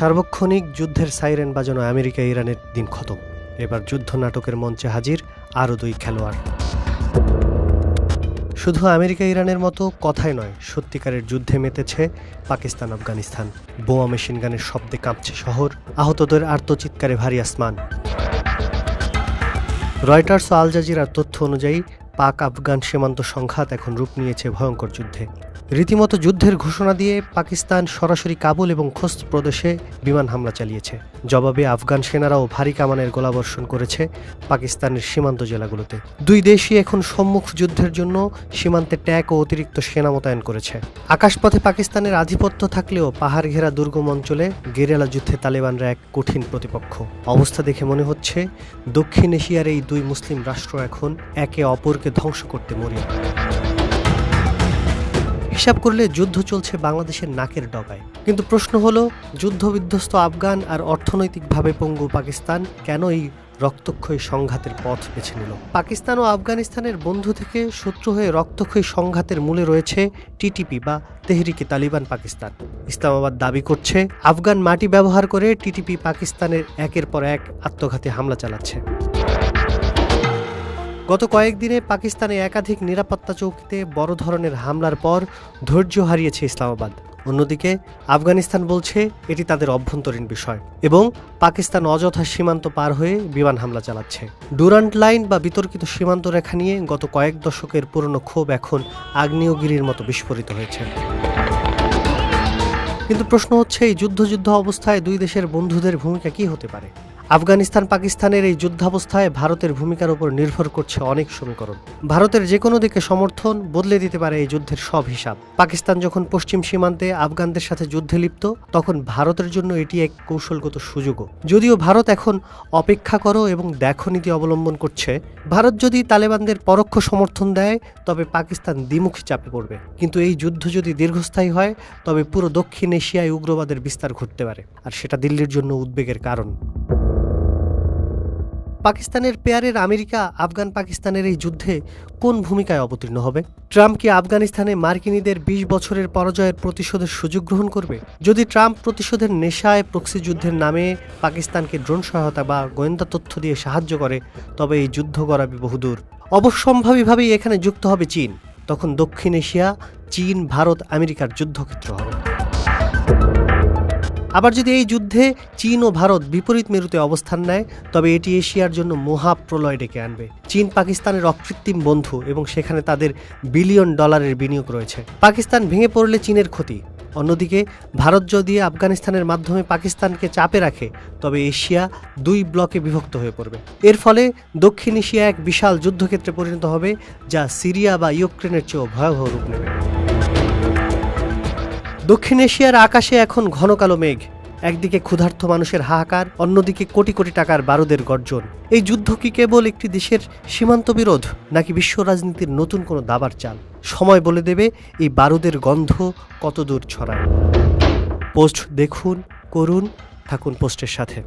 সার্বক্ষণিক যুদ্ধের সাইরেন বাজানো আমেরিকা ইরানের দিন খতম। এবার যুদ্ধ নাটকের মঞ্চে হাজির আরও দুই খেলোয়াড়। শুধু আমেরিকা ইরানের মতো কথাই নয়, সত্যিকারের যুদ্ধে মেতেছে পাকিস্তান আফগানিস্তান। বোমা মেশিন গানের শব্দে কাঁপছে শহর, আহতদের আর্তচিৎকারে ভারী আসমান। রয়টার্স ও আল জাজিরার তথ্য অনুযায়ী পাক আফগান সীমান্ত সংঘাত এখন রূপ নিয়েছে ভয়ঙ্কর যুদ্ধে। রীতিমতো যুদ্ধের ঘোষণা দিয়ে পাকিস্তান সরাসরি কাবুল এবং খোস্ত প্রদেশে বিমান হামলা চালিয়েছে। জবাবে আফগান সেনারাও ভারী কামানের গোলাবর্ষণ করেছে পাকিস্তানের সীমান্ত জেলাগুলোতে। দুই দেশই এখন সম্মুখ যুদ্ধের জন্য সীমান্তে ট্যাঙ্ক ও অতিরিক্ত সেনা মোতায়েন করেছে। আকাশপথে পাকিস্তানের আধিপত্য থাকলেও পাহাড় ঘেরা দুর্গম অঞ্চলে গেরিলা যুদ্ধে তালেবানরা এক কঠিন প্রতিপক্ষ। অবস্থা দেখে মনে হচ্ছে দক্ষিণ এশিয়ার এই দুই মুসলিম রাষ্ট্র এখন একে অপরকে ধ্বংস করতে মরিয়া। হিসাব করলে যুদ্ধ চলছে বাংলাদেশের নাকের ডগায়। কিন্তু প্রশ্ন হলো, যুদ্ধবিধ্বস্ত আফগান আর অর্থনৈতিকভাবে পঙ্গু পাকিস্তান কেন এই রক্তক্ষয়ী সংঘাতের পথ বেছে নিল? পাকিস্তান ও আফগানিস্তানের বন্ধু থেকে শত্রু হয়ে রক্তক্ষয়ী সংঘাতের মূলে রয়েছে টিটিপি বা তেহরিকে তালিবান পাকিস্তান। ইসলামাবাদ দাবি করছে আফগান মাটি ব্যবহার করে টিটিপি পাকিস্তানের একের পর এক আত্মঘাতী হামলা চালাচ্ছে। গত কয়েকদিনে পাকিস্তানে একাধিক নিরাপত্তা চৌকিতে বড় ধরনের হামলার পর ধৈর্য হারিয়েছে ইসলামাবাদ। অন্যদিকে আফগানিস্তান বলছে এটি তাদের অভ্যন্তরীণ বিষয় এবং পাকিস্তান অযথা সীমান্ত পার হয়ে বিমান হামলা চালাচ্ছে। ডুরান্ট লাইন বা বিতর্কিত সীমান্ত রেখা নিয়ে গত কয়েক দশকের পুরনো ক্ষোভ এখন আগ্নেয়গিরির মতো বিস্ফোরিত হয়েছে। কিন্তু প্রশ্ন হচ্ছে, এই যুদ্ধ অবস্থায় দুই দেশের বন্ধুদের ভূমিকা কি হতে পারে? আফগানিস্তান পাকিস্তানের এই যুদ্ধাবস্থায় ভারতের ভূমিকার উপর নির্ভর করছে অনেক সমীকরণ। ভারতের যে কোনো দিকে সমর্থন বদলে দিতে পারে এই যুদ্ধের সব হিসাব। পাকিস্তান যখন পশ্চিম সীমান্তে আফগানদের সাথে যুদ্ধে লিপ্ত, তখন ভারতের জন্য এটি এক কৌশলগত সুযোগও। যদিও ভারত এখন অপেক্ষা করো এবং দেখো নীতি অবলম্বন করছে। ভারত যদি তালেবানদের পরোক্ষ সমর্থন দেয়, তবে পাকিস্তান দ্বিমুখী চাপে পড়বে। কিন্তু এই যুদ্ধ যদি দীর্ঘস্থায়ী হয়, তবে পুরো দক্ষিণ এশিয়ায় উগ্রবাদের বিস্তার ঘটতে পারে, আর সেটা দিল্লির জন্য উদ্বেগের কারণ। পাকিস্তানের পেয়ারের আমেরিকা আফগান পাকিস্তানের এই যুদ্ধে কোন ভূমিকায় অবতীর্ণ হবে? ট্রাম্প কি আফগানিস্তানে মার্কিনীদের ২০ বছরের পরাজয়ের প্রতিশোধের সুযোগ গ্রহণ করবে? যদি ট্রাম্প প্রতিশোধের নেশায় প্রক্সি যুদ্ধের নামে পাকিস্তানকে ড্রোন সহায়তা বা গোয়েন্দা তথ্য দিয়ে সাহায্য করে, তবে এই যুদ্ধ গড়াবে বহুদূর। অবশ্যম্ভাবীভাবেই এখানে যুক্ত হবে চীন। তখন দক্ষিণ এশিয়া চীন, ভারত, আমেরিকার যুদ্ধক্ষেত্র হবে। আবার যদি এই যুদ্ধে চীন ও ভারত বিপরীত মেরুতে অবস্থান নেয়, তবে এটি এশিয়ার জন্য মহাপ্রলয় ডেকে আনবে। চীন পাকিস্তানের অকৃত্রিম বন্ধু এবং সেখানে তাদের বিলিয়ন ডলারের বিনিয়োগ রয়েছে। পাকিস্তান ভেঙে পড়লে চীনের ক্ষতি। অন্যদিকে ভারত যদি আফগানিস্তানের মাধ্যমে পাকিস্তানকে চাপে রাখে, তবে এশিয়া দুই ব্লকে বিভক্ত হয়ে পড়বে। এর ফলে দক্ষিণ এশিয়া এক বিশাল যুদ্ধক্ষেত্রে পরিণত হবে, যা সিরিয়া বা ইউক্রেনের চেয়েও ভয়াবহ রূপ নেবে। দক্ষিণ এশিয়ার আকাশে এখন ঘন কালো মেঘ। একদিকে ক্ষুধার্ত মানুষের হাহাকার, অন্যদিকে কোটি কোটি টাকার বারুদের গর্জন। এই যুদ্ধ কি কেবল একটি দেশের সীমান্ত বিরোধ, নাকি বিশ্ব রাজনীতির নতুন কোনো দাবার চাল? সময় বলে দেবে এই বারুদের গন্ধ কতদূর ছড়ায়। পোস্ট দেখুন, করুন, থাকুন পোস্টের সাথে।